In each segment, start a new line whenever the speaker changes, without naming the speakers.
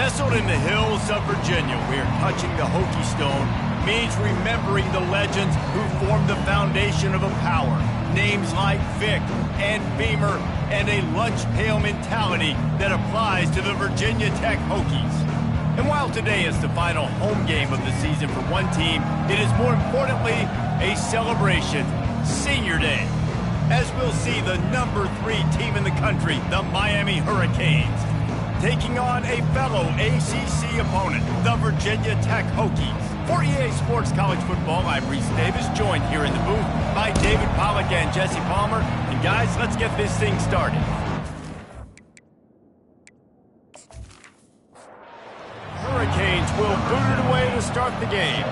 Nestled in the hills of Virginia, we are touching the Hokie Stone, means remembering the legends who formed the foundation of a power. Names like Vic and Beamer and a lunch pail mentality that applies to the Virginia Tech Hokies. And while today is the final home game of the season for one team, it is more importantly a celebration, Senior Day, as we'll see the number 3 team in the country, the Miami Hurricanes, taking on a fellow ACC opponent, the Virginia Tech Hokies. For EA Sports College Football, I'm Reese Davis, joined here in the booth by David Pollack and Jesse Palmer. And guys, let's get this thing started. Hurricanes will boot it away to start the game.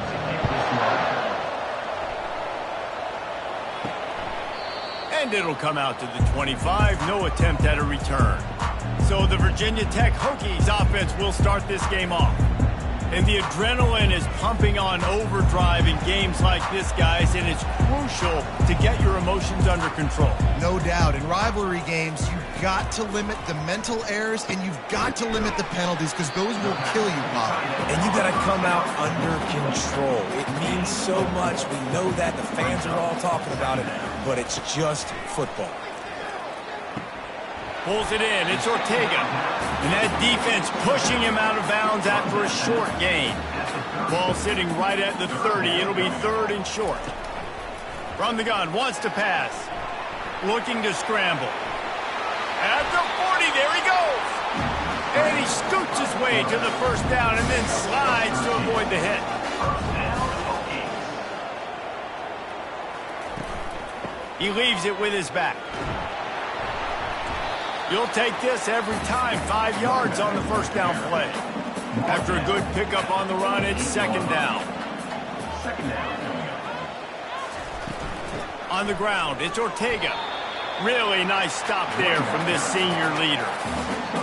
And it'll come out to the 25, no attempt at a return. So the Virginia Tech Hokies offense will start this game off. And the adrenaline is pumping on overdrive in games like this, guys, and it's crucial to get your emotions under control.
No doubt. In rivalry games, you've got to limit the mental errors and you've got to limit the penalties because those will kill you, Bob.
And you got to come out under control. It means so much. We know that. The fans are all talking about it, but it's just football.
Pulls it in. It's Ortega. And that defense pushing him out of bounds after a short gain. Ball sitting right at the 30. It'll be 3rd and short. From the gun. Wants to pass. Looking to scramble. At the 40. There he goes. And he scoots his way to the first down and then slides to avoid the hit. He leaves it with his back. You'll take this every time. 5 yards on the first down play. After a good pickup on the run, it's 2nd down. On the ground, it's Ortega. Really nice stop there from this senior leader.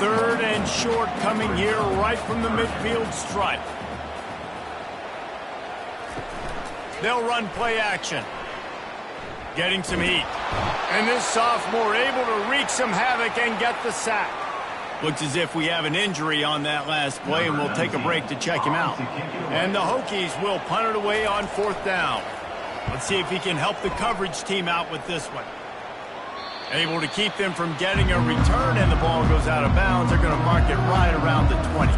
3rd and short coming here right from the midfield stripe. They'll run play action. Getting some heat. And this sophomore able to wreak some havoc and get the sack. Looks as if we have an injury on that last play, and we'll take a break to check him out. And the Hokies will punt it away on 4th down. Let's see if he can help the coverage team out with this one. Able to keep them from getting a return, and the ball goes out of bounds. They're going to mark it right around the 20.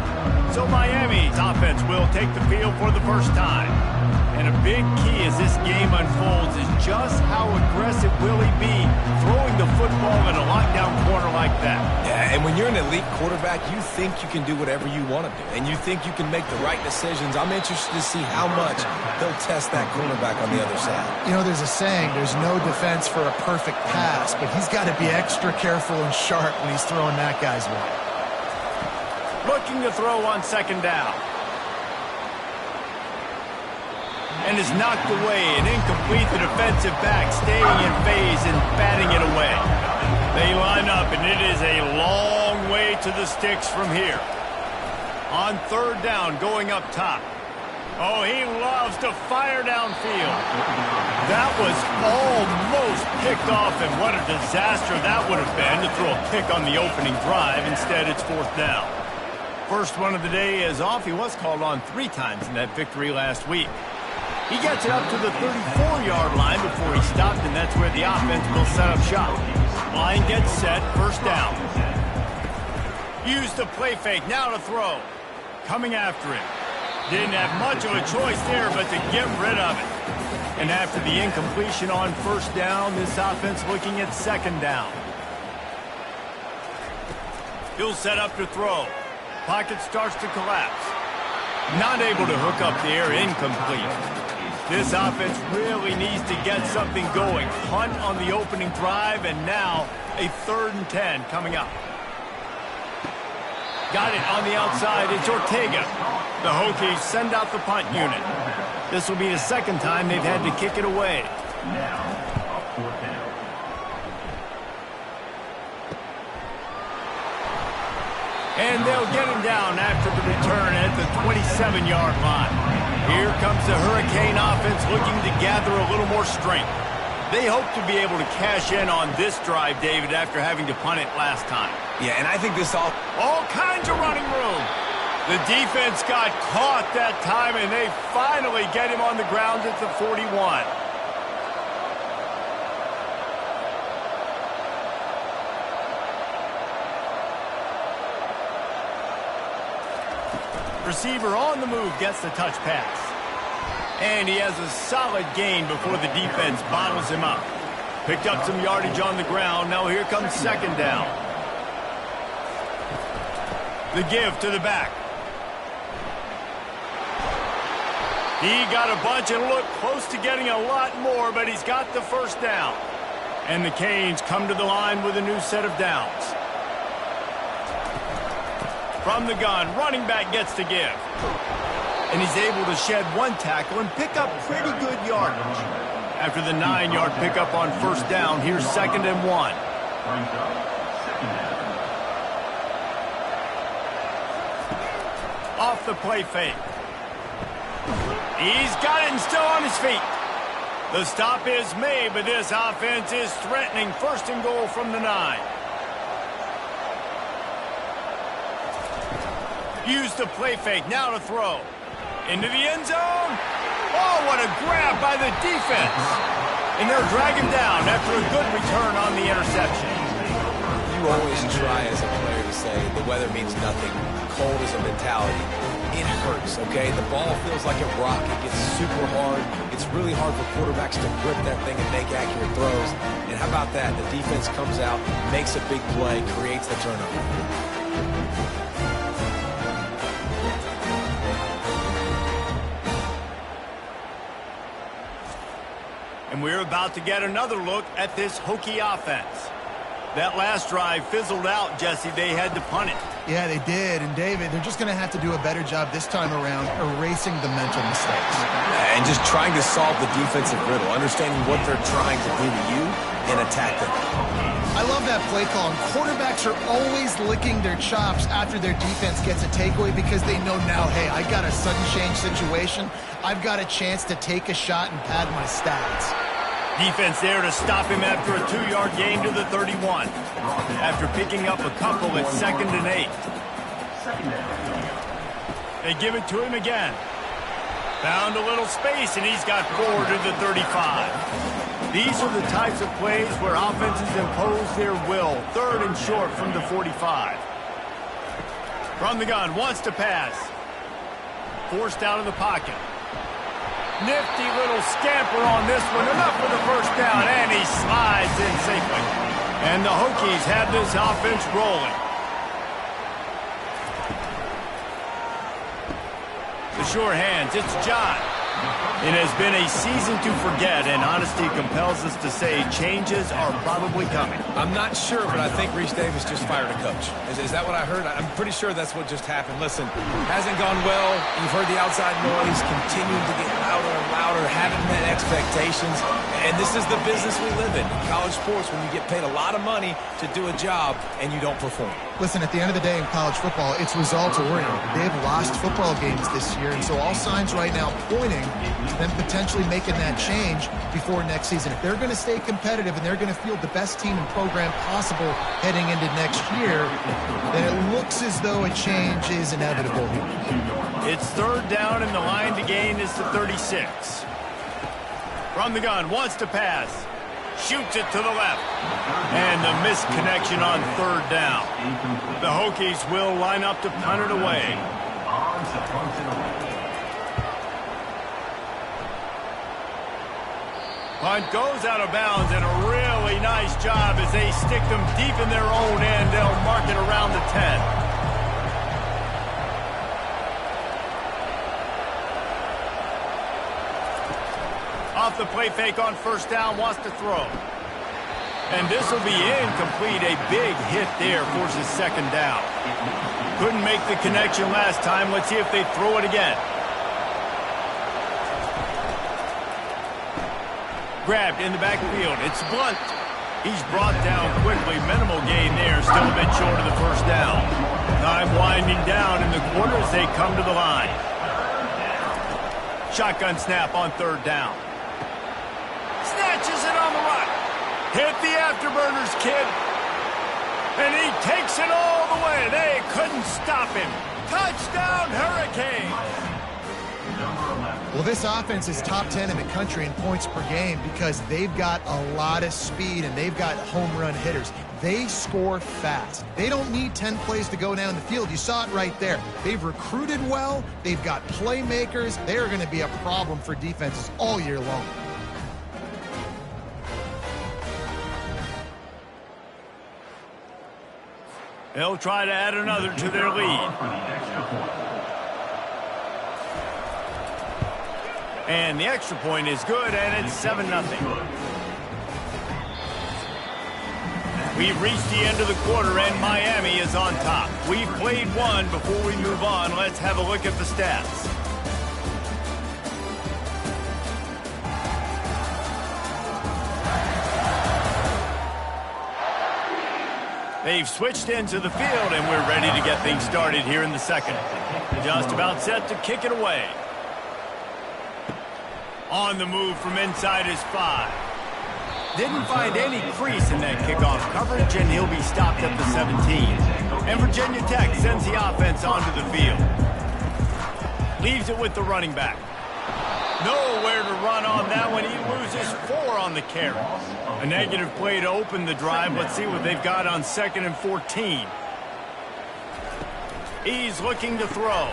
So Miami's offense will take the field for the first time. And a big key as this game unfolds is just how aggressive will he be throwing the football in a lockdown corner like that.
Yeah, and when you're an elite quarterback, you think you can do whatever you want to do. And you think you can make the right decisions. I'm interested to see how much they'll test that cornerback on the other side.
You know, there's a saying, there's no defense for a perfect pass, but he's got to be extra careful and sharp when he's throwing that guy's way.
Looking to throw on 2nd down. And is knocked away and incomplete. The defensive back staying in phase and batting it away. They line up, and it is a long way to the sticks from here. On 3rd down, going up top. Oh, he loves to fire downfield. That was almost picked off, and what a disaster that would have been to throw a pick on the opening drive. Instead, it's 4th down. First one of the day is off. He was called on 3 times in that victory last week. He gets it up to the 34-yard line before he stopped, and that's where the offense will set up shop. Line gets set, 1st down. Use the play fake, now to throw. Coming after him. Didn't have much of a choice there, but to get rid of it. And after the incompletion on 1st down, this offense looking at 2nd down. He'll set up to throw. Pocket starts to collapse. Not able to hook up there, incomplete. This offense really needs to get something going. Punt on the opening drive, and now a 3rd and 10 coming up. Got it on the outside. It's Ortega. The Hokies send out the punt unit. This will be the 2nd time they've had to kick it away. And they'll get him down after the return at the 27-yard line. Here comes the Hurricane offense looking to gather a little more strength. They hope to be able to cash in on this drive, David, after having to punt it last time.
Yeah, and I think this
all kinds of running room. The defense got caught that time, and they finally get him on the ground at the 41. Receiver on the move gets the touch pass. And he has a solid gain before the defense bottles him up. Picked up some yardage on the ground. Now here comes second down. The give to the back. He got a bunch and looked close to getting a lot more, but he's got the first down. And the Canes come to the line with a new set of downs. From the gun, running back gets to give. And he's able to shed one tackle and pick up pretty good yardage. After the 9-yard pickup on first down, here's 2nd and 1. Off the play fake. He's got it and still on his feet. The stop is made, but this offense is threatening 1st and goal from the 9. Use the play fake, now to throw. Into the end zone. Oh, what a grab by the defense. And they'll drag him down after a good return on the interception.
You always try as a player to say the weather means nothing. Cold is a mentality. It hurts, okay? The ball feels like a rock. It gets super hard. It's really hard for quarterbacks to grip that thing and make accurate throws. And how about that? The defense comes out, makes a big play, creates the turnover.
And we're about to get another look at this Hokie offense. That last drive fizzled out, Jesse. They had to punt it.
Yeah, they did. And, David, they're just going to have to do a better job this time around erasing the mental mistakes.
And just trying to solve the defensive riddle, understanding what they're trying to do to you and attack them.
I love that play call. And quarterbacks are always licking their chops after their defense gets a takeaway because they know now, hey, I got a sudden change situation. I've got a chance to take a shot and pad my stats.
Defense there to stop him after a 2-yard gain to the 31. After picking up a couple at 2nd and 8. They give it to him again. Found a little space, and he's got 4 to the 35. These are the types of plays where offenses impose their will. 3rd and short from the 45. From the gun, wants to pass. Forced out of the pocket. Nifty little scamper on this one. Enough for the first down, and he slides in safely. And the Hokies have this offense rolling. The sure hands, it's John. It has been a season to forget, and honesty compels us to say changes are probably coming.
I'm not sure, but I think Reese Davis just fired a coach. Is that what I heard? I'm pretty sure that's what just happened. Listen, hasn't gone well. You've heard the outside noise, continuing to get louder and louder, haven't met expectations. And this is the business we live in college sports, when you get paid a lot of money to do a job and you don't perform.
Listen, at the end of the day in college football, it's results oriented. They've lost football games this year, and so all signs right now pointing to them potentially making that change before next season. If they're going to stay competitive and they're going to field the best team and program possible heading into next year, then it looks as though a change is inevitable here.
It's 3rd down, and the line to gain is the 36. From the gun, wants to pass. Shoots it to the left. And the missed connection on 3rd down. The Hokies will line up to punt it away. Punt goes out of bounds, and a really nice job as they stick them deep in their own end. They'll mark it around the 10. Off the play fake on first down, wants to throw. And this will be incomplete. A big hit there forces 2nd down. Couldn't make the connection last time. Let's see if they throw it again. Grabbed in the backfield. It's Blunt. He's brought down quickly. Minimal gain there. Still a bit short of the first down. Time winding down in the quarter as they come to the line. Shotgun snap on 3rd down. Snatches it on the run. Hit the afterburners, kid. And he takes it all the way. They couldn't stop him. Touchdown, Hurricane!
Well, this offense is top 10 in the country in points per game because they've got a lot of speed and they've got home run hitters. They score fast. They don't need 10 plays to go down the field. You saw it right there. They've recruited well. They've got playmakers. They are going to be a problem for defenses all year long.
They'll try to add another to their lead. And the extra point is good, and it's 7-0. We've reached the end of the quarter, and Miami is on top. We've played one. Before we move on, let's have a look at the stats. They've switched into the field, and we're ready to get things started here in the second. Just about set to kick it away. On the move from inside his 5. Didn't find any crease in that kickoff coverage, and he'll be stopped at the 17. And Virginia Tech sends the offense onto the field. Leaves it with the running back. Nowhere to run on that one. He loses 4 on the carry. A negative play to open the drive. Let's see what they've got on 2nd and 14. He's looking to throw.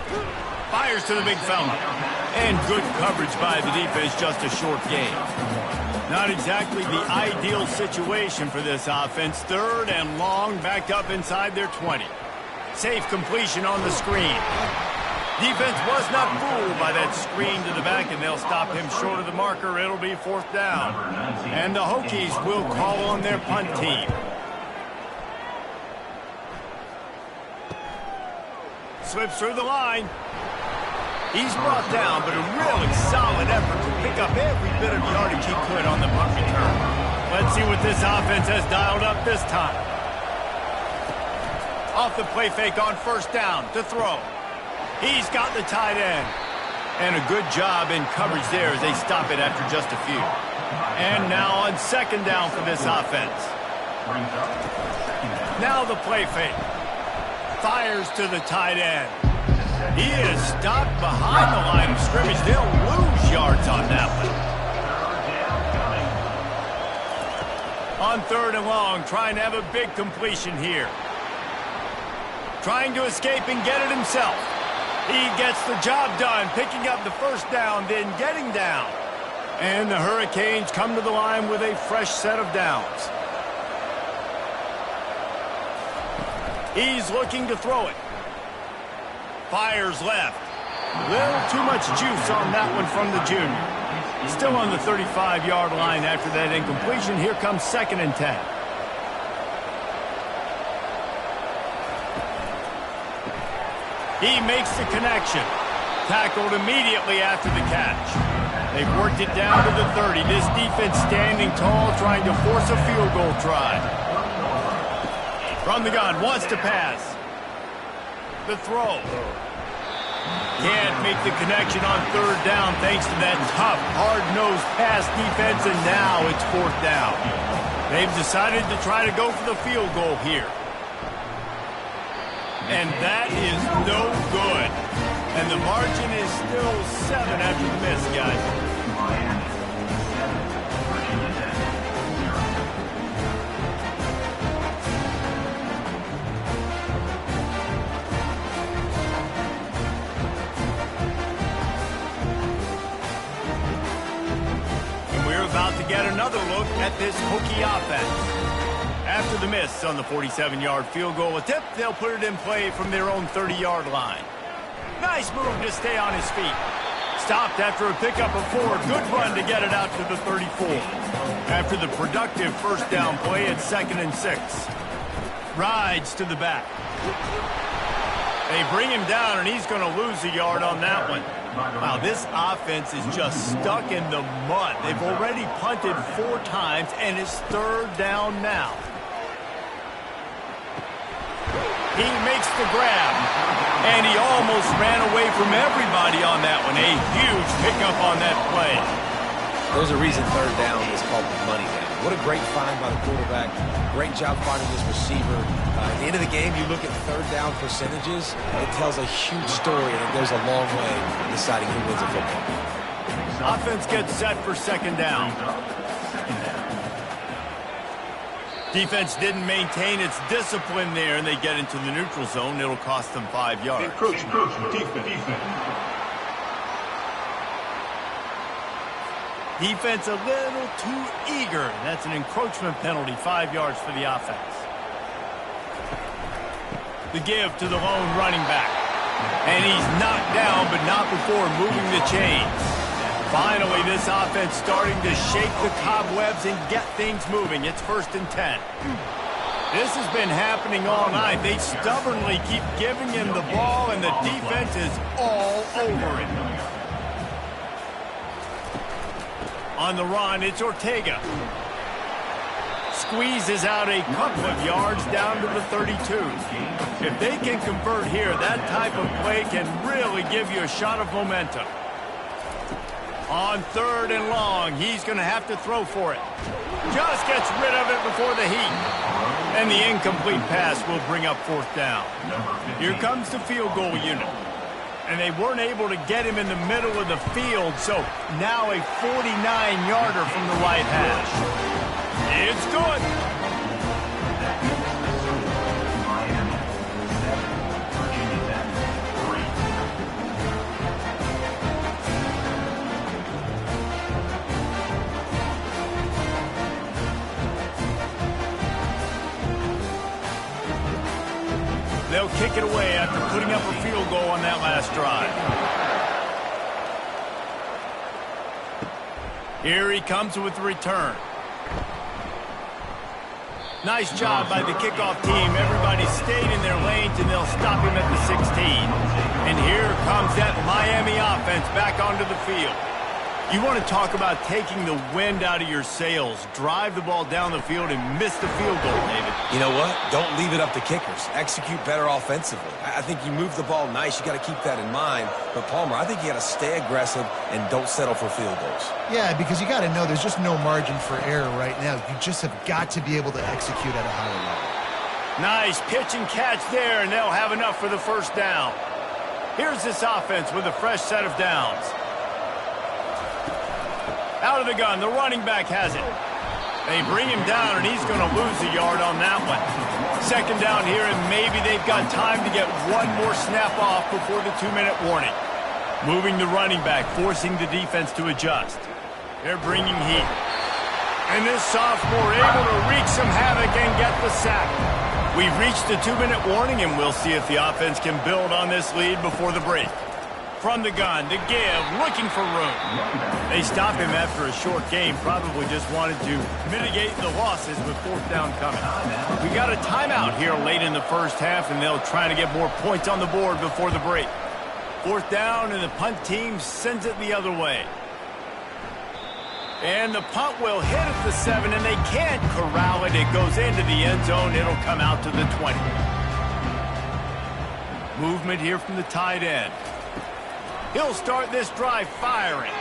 Fires to the big fella. And good coverage by the defense, just a short gain. Not exactly the ideal situation for this offense. 3rd and long, backed up inside their 20. Safe completion on the screen. Defense was not fooled by that screen to the back, and they'll stop him short of the marker. It'll be 4th down. And the Hokies will call on their punt team. Slips through the line. He's brought down, but a really solid effort to pick up every bit of yardage he could on the punt return. Let's see what this offense has dialed up this time. Off the play fake on 1st down to throw. He's got the tight end. And a good job in coverage there as they stop it after just a few. And now on 2nd down for this offense. Now the play fake. Fires to the tight end. He is stopped behind the line of scrimmage. They'll lose yards on that one. On 3rd and long, trying to have a big completion here. Trying to escape and get it himself. He gets the job done, picking up the 1st down, then getting down. And the Hurricanes come to the line with a fresh set of downs. He's looking to throw it. Fires left. A little too much juice on that one from the junior. Still on the 35-yard line after that incompletion. Here comes 2nd and 10. He makes the connection. Tackled immediately after the catch. They've worked it down to the 30. This defense standing tall, trying to force a field goal try. From the gun, wants to pass. The throw. Can't make the connection on 3rd down thanks to that tough, hard-nosed pass defense, and now it's 4th down. They've decided to try to go for the field goal here. And that is no good. And the margin is still 7 after the miss, guys. About to get another look at this Hokie offense. After the miss on the 47-yard field goal attempt, they'll put it in play from their own 30-yard line. Nice move to stay on his feet. Stopped after a pickup of 4. Good run to get it out to the 34. After the productive 1st down play at 2nd and 6. Rides to the back. They bring him down, and he's going to lose a yard on that one. Wow, this offense is just stuck in the mud. They've already punted 4 times, and it's 3rd down now. He makes the grab, and he almost ran away from everybody on that one. A huge pickup on that play.
There's a reason 3rd down is called the money down. What a great find by the quarterback. Great job finding this receiver. At the end of the game, you look at third down percentages, it tells a huge story, and it goes a long way in deciding who wins a football game.
Offense gets set for second down. Defense didn't maintain its discipline there, and they get into the neutral zone. It'll cost them 5 yards. Defense a little too eager. That's an encroachment penalty, 5 yards for the offense. The give to the lone running back. And he's knocked down, but not before moving the chains. Finally, this offense starting to shake the cobwebs and get things moving. It's 1st and 10. This has been happening all night. They stubbornly keep giving him the ball, and the defense is all over it. On the run, it's Ortega. Squeezes out a couple of yards down to the 32. If they can convert here, that type of play can really give you a shot of momentum. On 3rd and long, he's going to have to throw for it. Just gets rid of it before the heat. And the incomplete pass will bring up 4th down. Here comes the field goal unit. And they weren't able to get him in the middle of the field, so now a 49-yarder from the right hash. It's good. They'll kick it away after putting up a field goal on that last drive. Here he comes with the return. Nice job by the kickoff team. Everybody stayed in their lanes, and they'll stop him at the 16. And here comes that Miami offense back onto the field. You want to talk about taking the wind out of your sails. Drive the ball down the field and miss the field goal, David.
You know what? Don't leave it up to kickers. Execute better offensively. I think you move the ball nice. You got to keep that in mind. But, Palmer, I think you got to stay aggressive and don't settle for field goals. Yeah,
because you got to know there's just no margin for error right now. You just have got to be able to execute at a higher level.
Nice pitch and catch there, and they'll have enough for the 1st down. Here's this offense with a fresh set of downs. Out of the gun, the running back has it. They bring him down, and he's going to lose a yard on that one. 2nd down here, and maybe they've got time to get one more snap off before the 2-minute warning. Moving the running back, forcing the defense to adjust. They're bringing heat. And this sophomore able to wreak some havoc and get the sack. We've reached the 2-minute warning, and we'll see if the offense can build on this lead before the break. From the gun, the give, looking for room. They stop him after a short game, probably just wanted to mitigate the losses with 4th down coming. We got a timeout here late in the 1st half, and they'll try to get more points on the board before the break. 4th down, and the punt team sends it the other way. And the punt will hit at the 7, and they can't corral it. It goes into the end zone. It'll come out to the 20. Movement here from the tight end. He'll start this drive firing.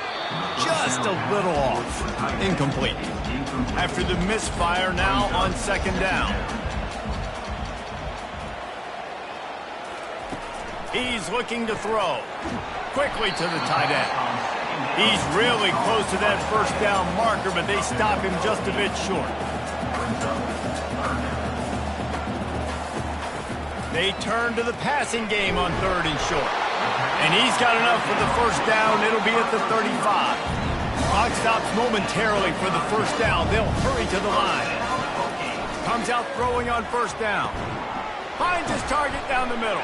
Just a little off. Incomplete. After the misfire, now on 2nd down. He's looking to throw. Quickly to the tight end. He's really close to that 1st down marker, but they stop him just a bit short. They turn to the passing game on 3rd and short. And he's got enough for the 1st down. It'll be at the 35. Clock stops momentarily for the 1st down. They'll hurry to the line. Comes out throwing on 1st down. Finds his target down the middle.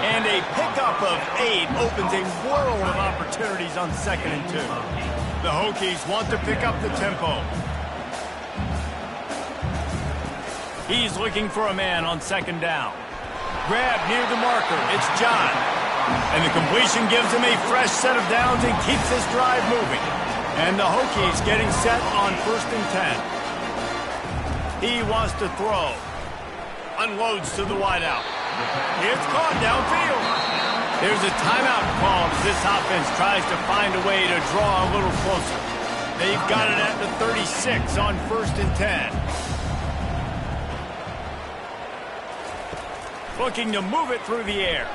And a pickup of 8 opens a world of opportunities on 2nd and 2. The Hokies want to pick up the tempo. He's looking for a man on 2nd down. Grab near the marker. It's John. And the completion gives him a fresh set of downs and keeps this drive moving. And the Hokies getting set on 1st and 10. He wants to throw. Unloads to the wideout. It's caught downfield. There's a timeout call as this offense tries to find a way to draw a little closer. They've got it at the 36 on 1st and 10. Looking to move it through the air.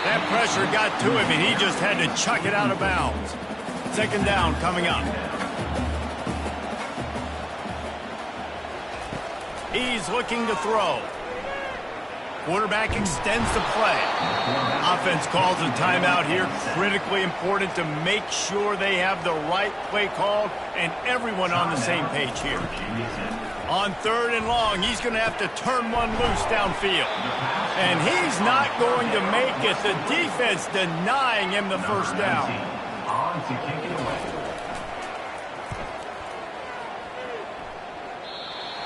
That pressure got to him, and he just had to chuck it out of bounds. 2nd down coming up. He's looking to throw. Quarterback extends the play. Offense calls a timeout here. Critically important to make sure they have the right play called and everyone on the same page here. On 3rd and long, he's going to have to turn one loose downfield. And he's not going to make it. The defense denying him the 1st down.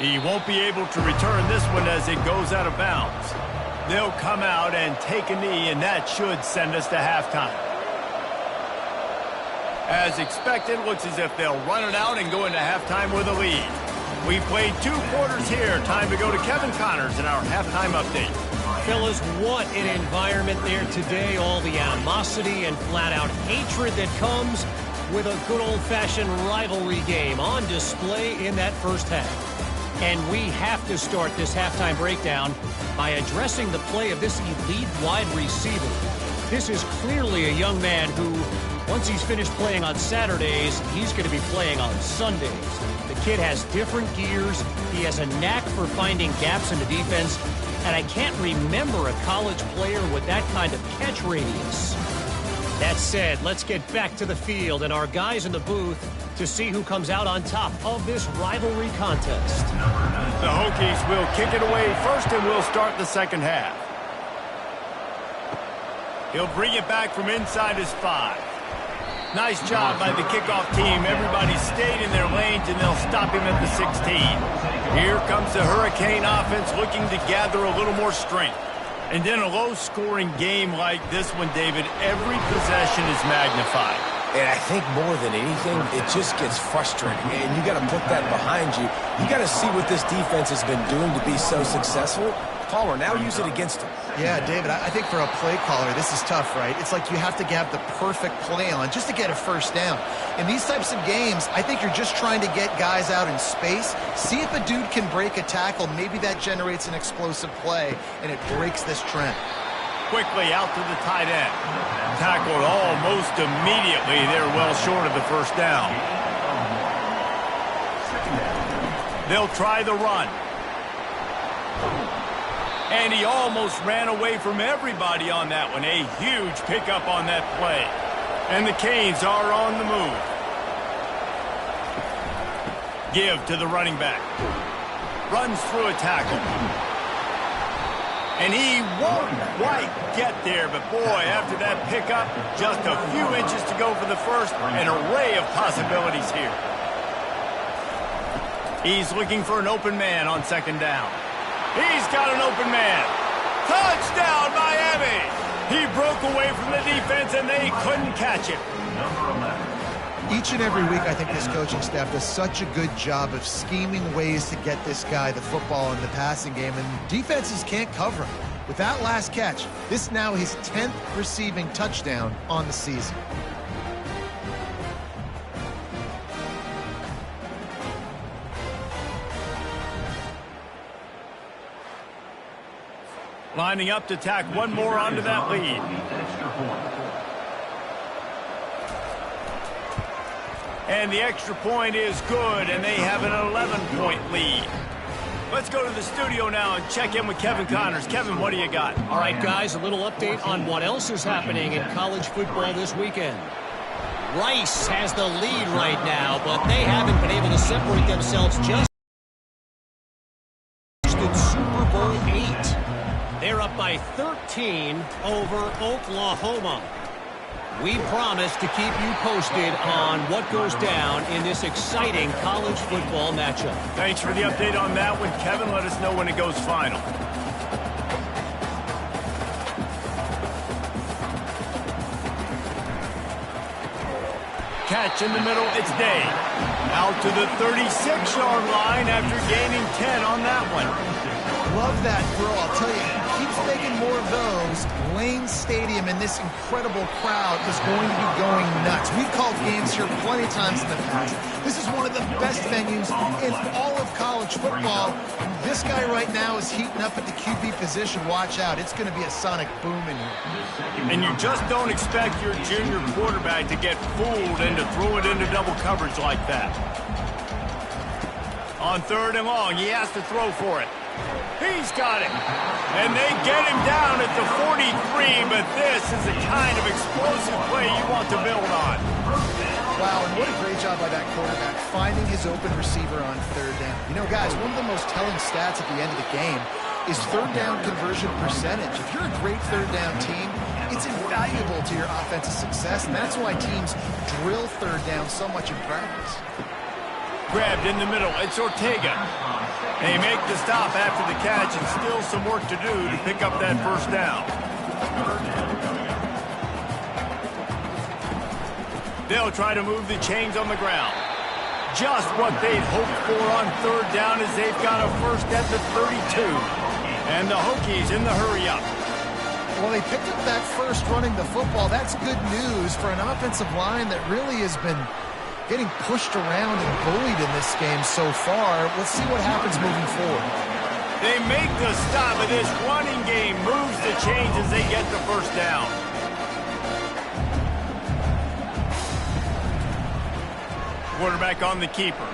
He won't be able to return this one as it goes out of bounds. They'll come out and take a knee, and that should send us to halftime. As expected, looks as if they'll run it out and go into halftime with a lead. We've played 2 quarters here. Time to go to Kevin Connors in our halftime update.
Fellas, what an environment there today. All the animosity and flat-out hatred that comes with a good old-fashioned rivalry game on display in that first half. And we have to start this halftime breakdown by addressing the play of this elite wide receiver. This is clearly a young man who, once he's finished playing on Saturdays, he's going to be playing on Sundays. The kid has different gears. He has a knack for finding gaps in the defense. And I can't remember a college player with that kind of catch radius. That said, let's get back to the field and our guys in the booth to see who comes out on top of this rivalry contest.
The Hokies will kick it away first, and we'll start the 2nd half. He'll bring it back from inside his 5. Nice job by the kickoff team. Everybody stayed in their lanes, and they'll stop him at the 16. Here comes the Hurricane offense looking to gather a little more strength. And in a low-scoring game like this one, David, every possession is magnified.
And I think more than anything, it just gets frustrating. And you got to put that behind you. You got to see what this defense has been doing to be so successful. Caller, now use it against him.
Yeah, David, I think for a play caller, this is tough, right? It's like you have to have the perfect play on just to get a 1st down. In these types of games, I think you're just trying to get guys out in space, see if a dude can break a tackle. Maybe that generates an explosive play, and it breaks this trend.
Quickly out to the tight end. Tackled almost immediately. They're well short of the 1st down. They'll try the run. And he almost ran away from everybody on that one. A huge pickup on that play. And the Canes are on the move. Give to the running back. Runs through a tackle. And he won't quite get there, but boy, after that pickup, just a few inches to go for the 1st, an array of possibilities here. He's looking for an open man on 2nd down. He's got an open man. Touchdown, Miami! He broke away from the defense, and they couldn't catch him.
Each and every week, I think this coaching staff does such a good job of scheming ways to get this guy the football in the passing game, and defenses can't cover him. With that last catch, this now his 10th receiving touchdown on the season.
Lining up to tack one more onto that lead. And the extra point is good, and they have an 11-point lead. Let's go to the studio now and check in with Kevin Connors. Kevin, what do you got?
All right, guys, a little update on what else is happening in college football this weekend. Rice has the lead right now, but they haven't been able to separate themselves just in Super Bowl VIII. They're up by 13 over Oklahoma. We promise to keep you posted on what goes down in this exciting college football matchup.
Thanks for the update on that one, Kevin. Let us know when it goes final. Catch in the middle, it's Day. Out to the 36-yard line after gaining 10 on that one.
Love that throw. I'll tell you, he keeps making more of those, Lane Stadium and this incredible crowd is going to be going nuts. We've called games here plenty of times in the past. This is one of the best venues in all of college football. This guy right now is heating up at the QB position. Watch out. It's going to be a sonic boom in here.
And you just don't expect your junior quarterback to get fooled and to throw it into double coverage like that. On 3rd and long, he has to throw for it. He's got it. And they get him down at the 43, but this is the kind of explosive play you want to build on.
Wow, and what a great job by that quarterback, finding his open receiver on 3rd down. You know, guys, one of the most telling stats at the end of the game is 3rd down conversion percentage. If you're a great 3rd down team, it's invaluable to your offensive success, and that's why teams drill 3rd down so much in practice.
Grabbed in the middle, it's Ortega. They make the stop after the catch and still some work to do to pick up that 1st down. They'll try to move the chains on the ground. Just what they'd hoped for on 3rd down as they've got a 1st at the 32. And the Hokies in the hurry-up.
Well, they picked up that 1st running the football. That's good news for an offensive line that really has been getting pushed around and bullied in this game so far. Let's see what happens moving forward.
They make the stop, but this running game moves the chains as they get the 1st down. Quarterback on the keeper.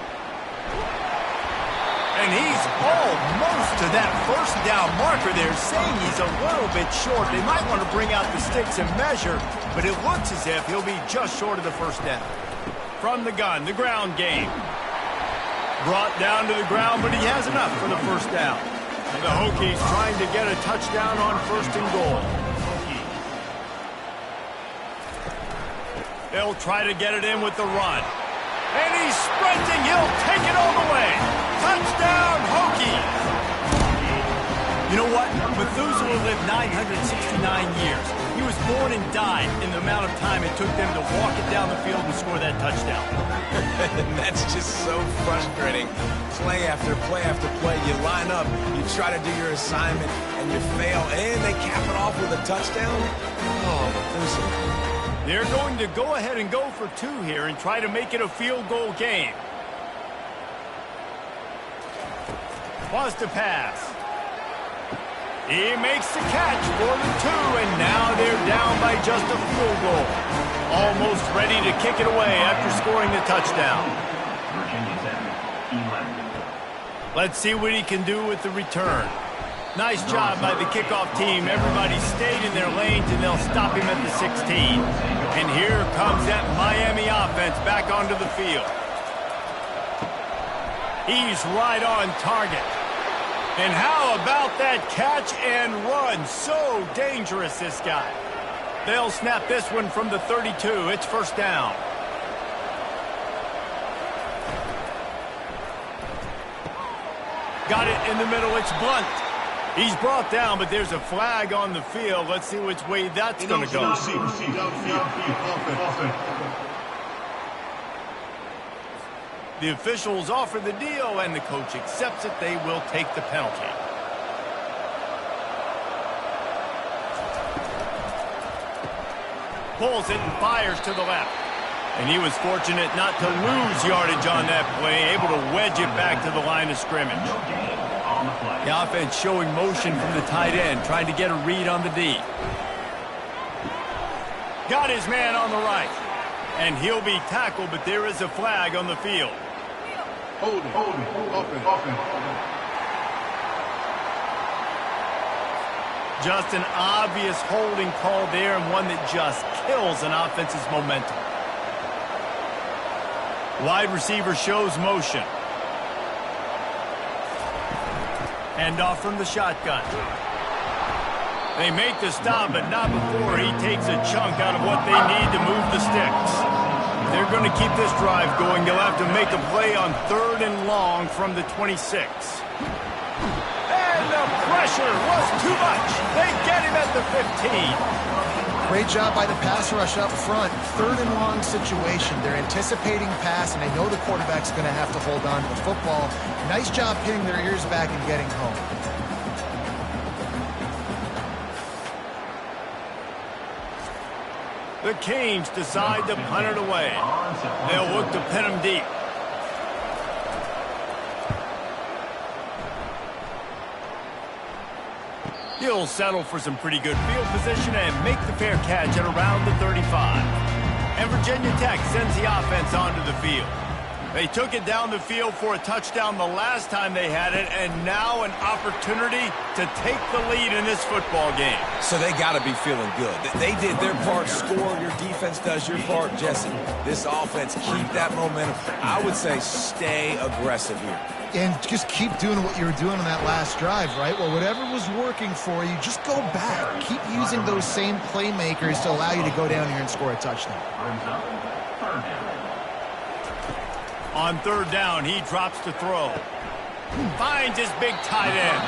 And he's almost to that 1st down marker there, saying he's a little bit short. They might want to bring out the sticks and measure, but it looks as if he'll be just short of the 1st down. From the gun, the ground game. Brought down to the ground, but he has enough for the 1st down. The Hokies trying to get a touchdown on 1st and goal. They'll try to get it in with the run. And he's sprinting. He'll take it all the way. Touchdown, Hokies! You know what? Methuselah lived 969 years. He was born and died in the amount of time it took them to walk it down the field and score that touchdown.
That's just so frustrating. Play after play after play. You line up, you try to do your assignment, and you fail, and they cap it off with a touchdown? Oh, Methuselah.
They're going to go ahead and go for 2 here and try to make it a field goal game. Wants to pass. He makes the catch for the 2, and now they're down by just a field goal. Almost ready to kick it away after scoring the touchdown. Let's see what he can do with the return. Nice job by the kickoff team. Everybody stayed in their lanes, and they'll stop him at the 16. And here comes that Miami offense back onto the field. He's right on target. And how about that catch and run? So dangerous, this guy. They'll snap this one from the 32. It's 1st down. Got it in the middle. It's Blunt. He's brought down, but there's a flag on the field. Let's see which way that's going to go. The officials offer the deal, and the coach accepts it. They will take the penalty. Pulls it and fires to the left. And he was fortunate not to lose yardage on that play, able to wedge it back to the line of scrimmage. The offense showing motion from the tight end, trying to get a read on the D. Got his man on the right. And he'll be tackled, but there is a flag on the field.
Holding, open.
Just an obvious holding call there, and one that just kills an offense's momentum. Wide receiver shows motion. Hand off from the shotgun. They make the stop, but not before he takes a chunk out of what they need to move the sticks. They're going to keep this drive going. They'll have to make a play on 3rd and long from the 26. And the pressure was too much. They get him at the 15.
Great job by the pass rush up front. 3rd and long situation. They're anticipating pass, and they know the quarterback's going to have to hold on to the football. Nice job pinning their ears back and getting home.
The Canes decide to punt it away. They'll look to pin them deep. He'll settle for some pretty good field position and make the fair catch at around the 35. And Virginia Tech sends the offense onto the field. They took it down the field for a touchdown the last time they had it, and now an opportunity to take the lead in this football game.
So they got to be feeling good. They did their part, score. Your defense does your part, Jesse. This offense, keep that momentum. I would say stay aggressive here.
And just keep doing what you were doing on that last drive, right? Well, whatever was working for you, just go back. Keep using those same playmakers to allow you to go down here and score a touchdown.
On third down, he drops to throw. Finds his big tight end.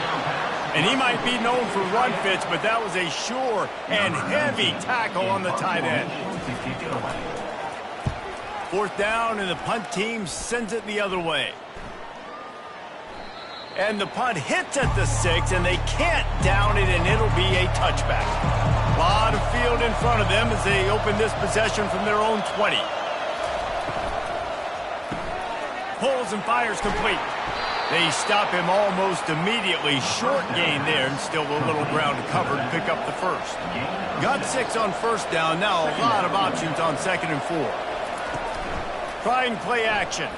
And he might be known for run fits, but that was a sure and heavy tackle on the tight end. Fourth down, and the punt team sends it the other way. And the punt hits at the 6, and they can't down it, and it'll be a touchback. A lot of field in front of them as they open this possession from their own 20. Pulls and fires complete. They stop him almost immediately. Short gain there, and still a little ground to cover to pick up the first. Got 6 on first down. Now a lot of options on 2nd and 4. Trying play action.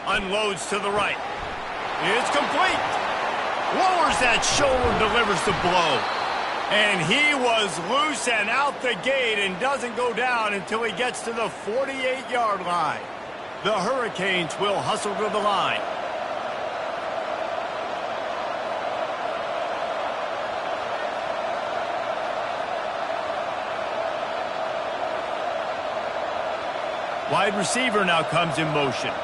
Unloads to the right. It's complete. Lowers that shoulder, delivers the blow. And he was loose and out the gate and doesn't go down until he gets to the 48-yard line. The Hurricanes will hustle to the line. Wide receiver now comes in motion.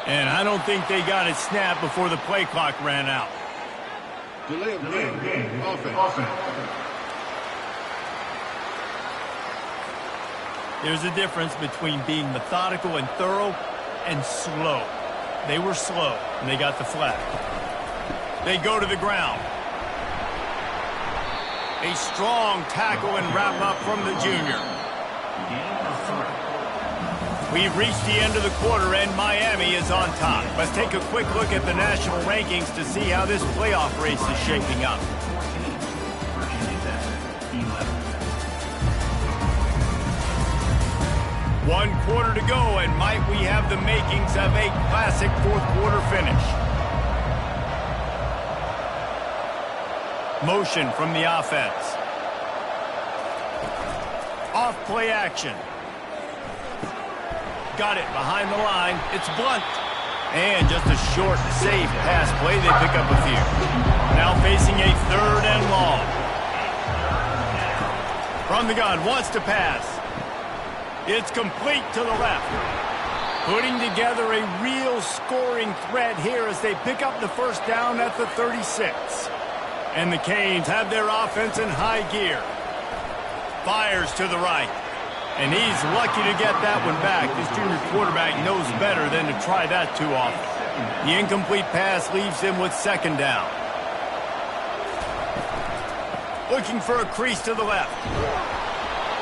And I don't think they got it snapped before the play clock ran out.
Delay of game. Offense.
There's a difference between being methodical and thorough and slow. They were slow, and they got the flag. They go to the ground. A strong tackle and wrap up from the junior. We've reached the end of the quarter, and Miami is on top. Let's take a quick look at the national rankings to see how this playoff race is shaping up. One quarter to go, and might we have the makings of a classic fourth-quarter finish. Motion from the offense. Off play action. Got it behind the line. It's Blunt. And just a short, safe pass play. They pick up a few. Now facing a 3rd and long. From the gun, wants to pass. It's complete to the left. Putting together a real scoring threat here as they pick up the first down at the 36. And the Canes have their offense in high gear. Fires to the right. And he's lucky to get that one back. This junior quarterback knows better than to try that too often. The incomplete pass leaves him with 2nd down. Looking for a crease to the left.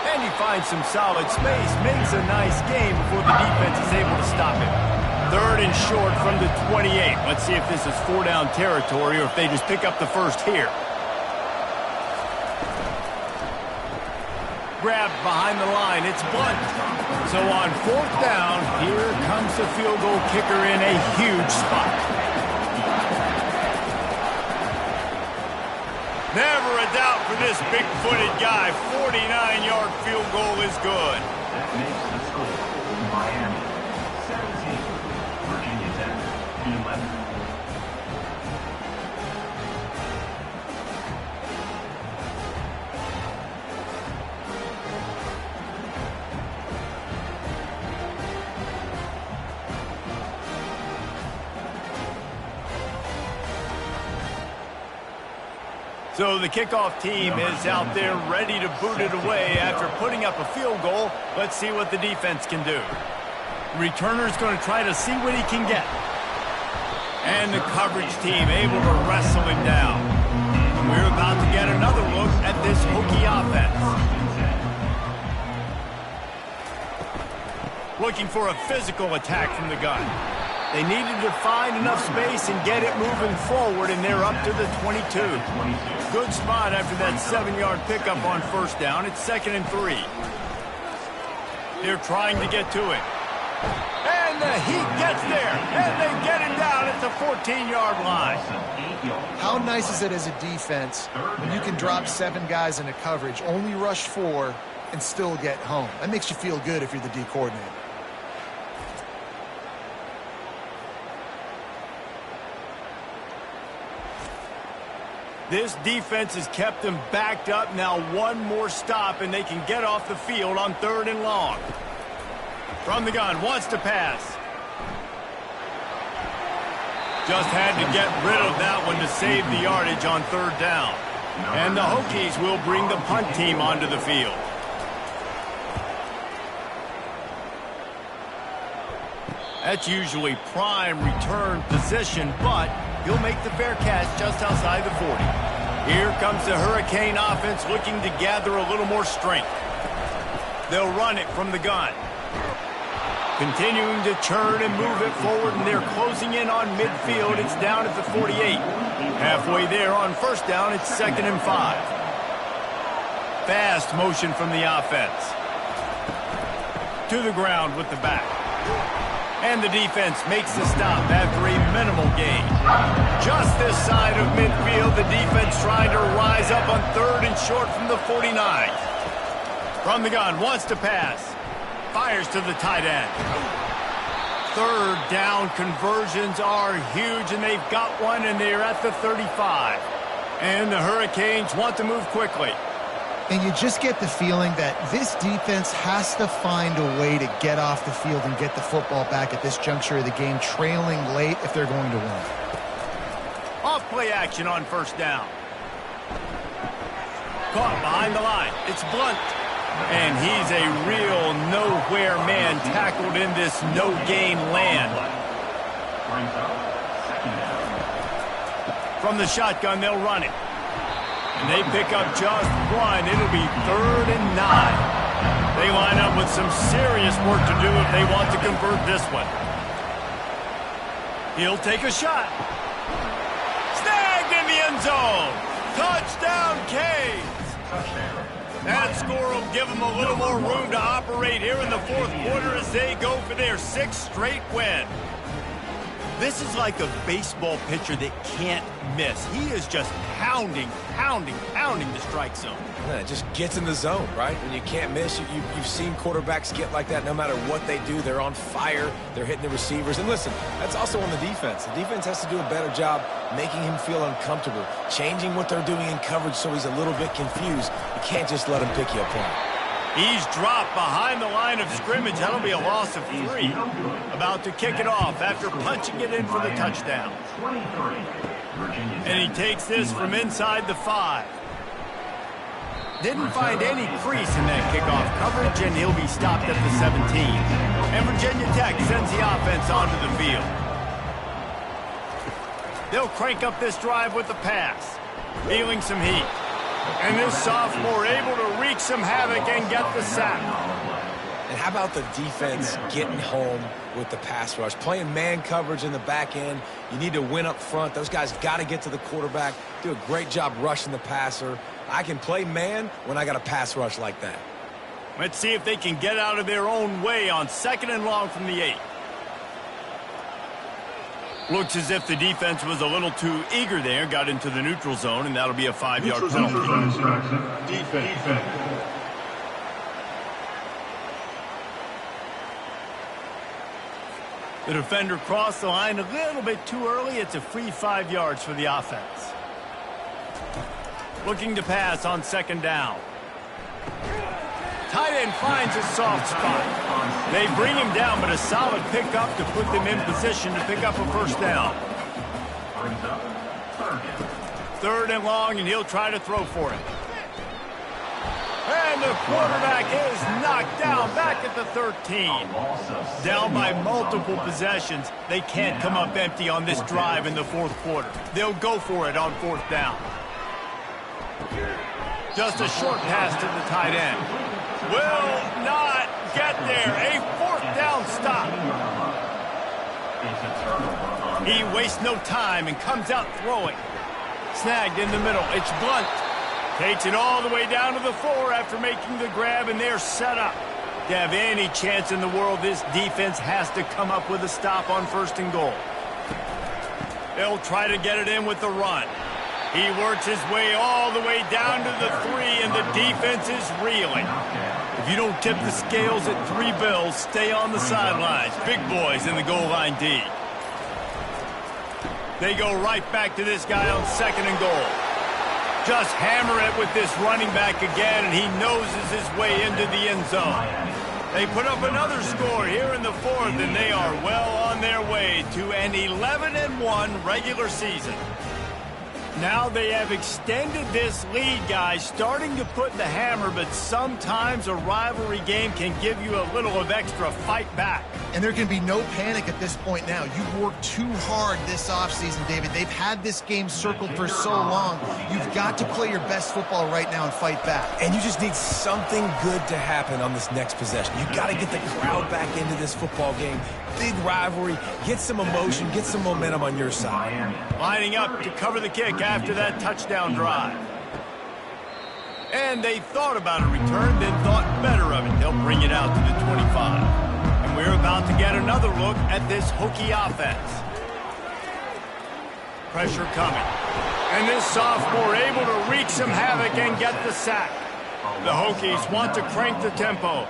And he finds some solid space. Makes a nice game before the defense is able to stop him. 3rd and short from the 28. Let's see if this is 4-down territory or if they just pick up the first here. Grabbed behind the line. It's Blunt. So on 4th down, here comes the field goal kicker in a huge spot. Never a doubt for this big-footed guy. 49-yard field goal is good.
That makes the score Miami 17, Virginia Tech 11.
So the kickoff team is out there ready to boot it away after putting up a field goal. Let's see what the defense can do. The returner's going to try to see what he can get. And the coverage team able to wrestle him down. We're about to get another look at this Hokie offense. Looking for a physical attack from the gun. They needed to find enough space and get it moving forward, and they're up to the 22. Good spot after that 7-yard pickup on first down. It's 2nd and 3. They're trying to get to it. And the Heat gets there, and they get him down at the 14-yard line.
How nice is it as a defense when you can drop 7 guys into coverage, only rush 4, and still get home? That makes you feel good if you're the D coordinator.
This defense has kept them backed up. Now one more stop, and they can get off the field on 3rd and long. From the gun, wants to pass. Just had to get rid of that one to save the yardage on 3rd down. And the Hokies will bring the punt team onto the field. That's usually prime return position, but he'll make the fair catch just outside the 40. Here comes the Hurricane offense looking to gather a little more strength. They'll run it from the gun. Continuing to churn and move it forward, and they're closing in on midfield. It's down at the 48. Halfway there on first down, it's 2nd and 5. Fast motion from the offense. To the ground with the back. And the defense makes the stop after a minimal gain. Just this side of midfield, the defense trying to rise up on 3rd and short from the 49. From the gun, wants to pass. Fires to the tight end. 3rd down conversions are huge, and they've got one, and they're at the 35. And the Hurricanes want to move quickly.
And you just get the feeling that this defense has to find a way to get off the field and get the football back at this juncture of the game, trailing late if they're going to win.
Off play action on first down. Caught behind the line. It's Blunt. And he's a real nowhere man tackled in this no-gain land. From the shotgun, they'll run it. And they pick up just one. It'll be 3rd and 9. They line up with some serious work to do if they want to convert this one. He'll take a shot. Snagged in the end zone. Touchdown, Canes. That score will give them a little more room to operate here in the 4th quarter as they go for their 6th straight win. This is like a baseball pitcher that can't miss. He is just pounding the strike zone.
Yeah, it just gets in the zone, right? When you can't miss, you've seen quarterbacks get like that no matter what they do. They're on fire. They're hitting the receivers. And listen, that's also on the defense. The defense has to do a better job making him feel uncomfortable, changing what they're doing in coverage so he's a little bit confused. You can't just let him pick you apart.
He's dropped behind the line of scrimmage. That'll be a loss of 3. About to kick it off after punching it in for the touchdown. And he takes this from inside the 5. Didn't find any crease in that kickoff coverage, and he'll be stopped at the 17. And Virginia Tech sends the offense onto the field. They'll crank up this drive with the pass, feeling some heat. And this sophomore able to wreak some havoc and get the sack.
And how about the defense getting home with the pass rush? Playing man coverage in the back end. You need to win up front. Those guys got to get to the quarterback, do a great job rushing the passer. I can play man when I got a pass rush like that.
Let's see if they can get out of their own way on 2nd and long from the 8. Looks as if the defense was a little too eager there, got into the neutral zone, and that'll be a 5-yard penalty.
Defense.
The defender crossed the line a little bit too early. It's a free 5 yards for the offense. Looking to pass on 2nd down. Tight end finds a soft spot. They bring him down, but a solid pickup to put them in position to pick up a first down. 3rd and long, and he'll try to throw for it. And the quarterback is knocked down back at the 13. Down by multiple possessions. They can't come up empty on this drive in the 4th quarter. They'll go for it on 4th down. Just a short pass to the tight end. Will not get there. A 4th down stop. He wastes no time and comes out throwing. Snagged in the middle. It's Blunt. Takes it all the way down to the 4 after making the grab, and they're set up. To have any chance in the world, this defense has to come up with a stop on 1st and goal. They'll try to get it in with the run. He works his way all the way down to the 3, and the defense is reeling. If you don't tip the scales at 3 bills, stay on the sidelines. Big boys in the goal line D. They go right back to this guy on 2nd and goal. Just hammer it with this running back again, and he noses his way into the end zone. They put up another score here in the 4th, and they are well on their way to an 11-1 regular season. Now they have extended this lead, guys, starting to put the hammer, but sometimes a rivalry game can give you a little of extra fight back.
And there can be no panic at this point now. You've worked too hard this offseason, David. They've had this game circled for so long. You've got to play your best football right now and fight back.
And you just need something good to happen on this next possession. You got to get the crowd back into this football game. Big rivalry. Get some emotion. Get some momentum on your side.
Lining up to cover the kick after that touchdown drive. And they thought about a return, then thought better of it. They'll bring it out to the 25. And we're about to get another look at this Hokie offense. Pressure coming. And this sophomore able to wreak some havoc and get the sack. The Hokies want to crank the tempo.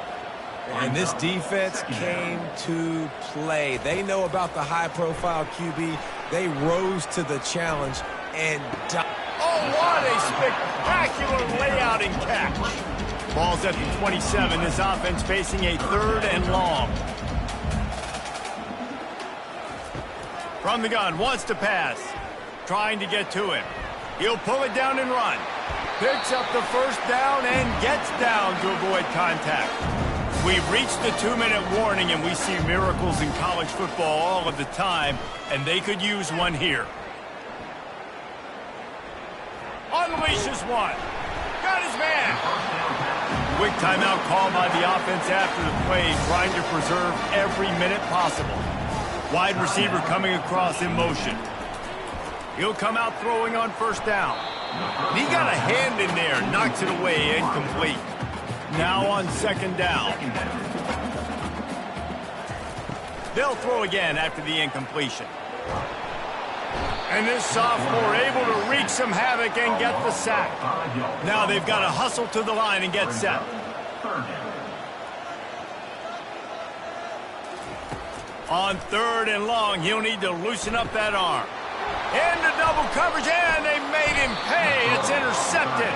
And this defense came to play. They know about the high-profile QB. They rose to the challenge and
oh, what a spectacular layout and catch. Ball's at the 27. This offense facing a 3rd and long. From the gun, wants to pass. Trying to get to him. He'll pull it down and run. Picks up the 1st down and gets down to avoid contact. We've reached the 2-minute warning, and we see miracles in college football all of the time, and they could use one here. Unleashes one. Got his man. Quick timeout called by the offense after the play, trying to preserve every minute possible. Wide receiver coming across in motion. He'll come out throwing on 1st down. And he got a hand in there, knocks it away, incomplete. Now on 2nd down. They'll throw again after the incompletion. And this sophomore able to wreak some havoc and get the sack. Now they've got to hustle to the line and get set. On 3rd and long, he'll need to loosen up that arm. Into double coverage, and they made him pay. It's intercepted.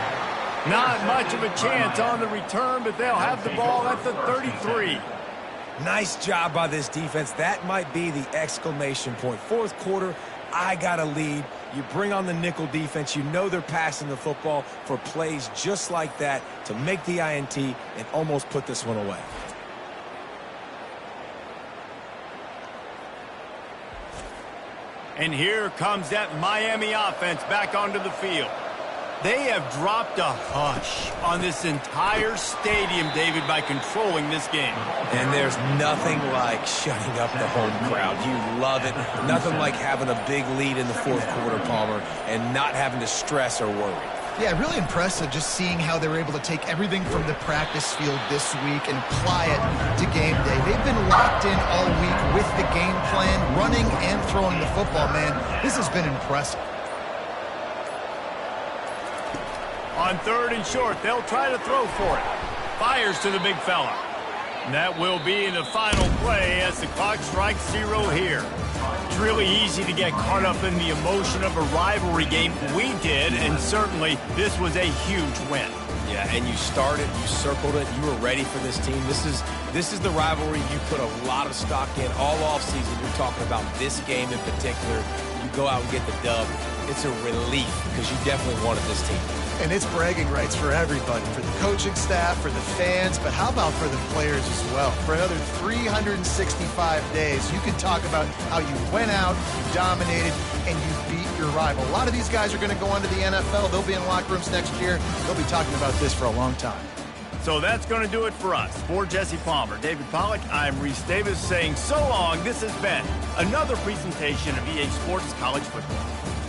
Not much of a chance on the return, but they'll have the ball at the 33.
Nice job by this defense. That might be the exclamation point. 4th quarter, I got a lead. You bring on the nickel defense. You know they're passing the football for plays just like that to make the INT and almost put this one away.
And here comes that Miami offense back onto the field. They have dropped a hush on this entire stadium, David, by controlling this game.
And there's nothing like shutting up the home crowd. You love it. Nothing like having a big lead in the 4th quarter, Palmer, and not having to stress or worry.
Yeah, really impressive just seeing how they were able to take everything from the practice field this week and apply it to game day. They've been locked in all week with the game plan, running and throwing the football, man. This has been impressive.
On 3rd and short, they'll try to throw for it. Fires to the big fella. And that will be the final play as the clock strikes 0 here. It's really easy to get caught up in the emotion of a rivalry game. We did, and certainly this was a huge win.
Yeah, and you started, you circled it, you were ready for this team. This is the rivalry you put a lot of stock in all offseason. You're talking about this game in particular. you go out and get the dub, it's a relief because you definitely wanted this team.
And it's bragging rights for everybody, for the coaching staff, for the fans, but how about for the players as well? For another 365 days, you can talk about how you went out, you dominated, and you beat your rival. A lot of these guys are going to go on to the NFL. They'll be in locker rooms next year. They'll be talking about this for a long time.
So that's going to do it for us. For Jesse Palmer, David Pollack, I'm Reese Davis saying so long. This has been another presentation of EA Sports College Football.